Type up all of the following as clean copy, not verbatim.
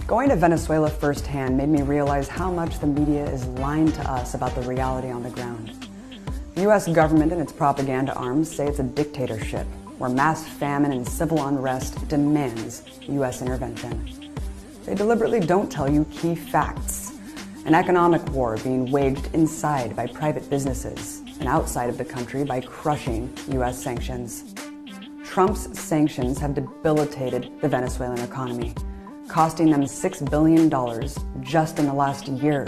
Going to Venezuela firsthand made me realize how much the media is lying to us about the reality on the ground. The U.S. government and its propaganda arms say it's a dictatorship where mass famine and civil unrest demands U.S. intervention. They deliberately don't tell you key facts. An economic war being waged inside by private businesses and outside of the country by crushing U.S. sanctions. Trump's sanctions have debilitated the Venezuelan economy, costing them $6 billion just in the last year.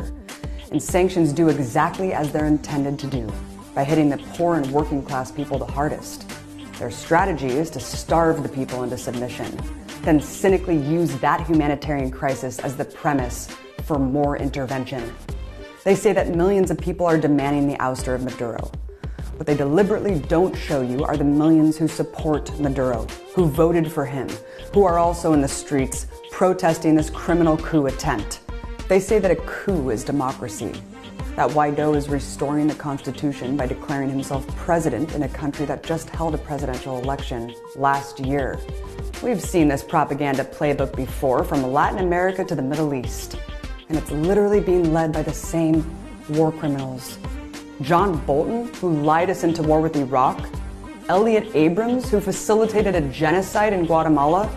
And sanctions do exactly as they're intended to do, by hitting the poor and working class people the hardest. Their strategy is to starve the people into submission, then cynically use that humanitarian crisis as the premise for more intervention. They say that millions of people are demanding the ouster of Maduro. What they deliberately don't show you are the millions who support Maduro, who voted for him, who are also in the streets protesting this criminal coup attempt. They say that a coup is democracy, that Guaido is restoring the Constitution by declaring himself president in a country that just held a presidential election last year. We've seen this propaganda playbook before, from Latin America to the Middle East, and it's literally being led by the same war criminals. John Bolton, who lied us into war with Iraq, Elliot Abrams, who facilitated a genocide in Guatemala.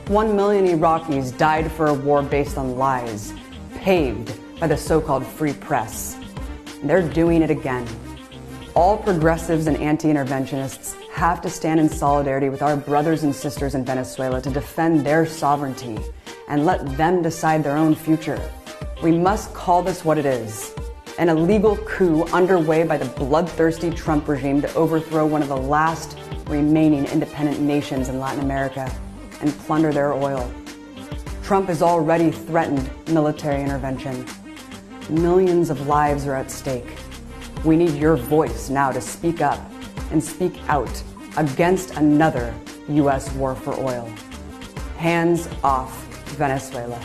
1 million Iraqis died for a war based on lies, paved by the so-called free press. And they're doing it again. All progressives and anti-interventionists have to stand in solidarity with our brothers and sisters in Venezuela to defend their sovereignty and let them decide their own future. We must call this what it is: an illegal coup underway by the bloodthirsty Trump regime to overthrow one of the last remaining independent nations in Latin America and plunder their oil. Trump has already threatened military intervention. Millions of lives are at stake. We need your voice now to speak up and speak out against another U.S. war for oil. Hands off Venezuela.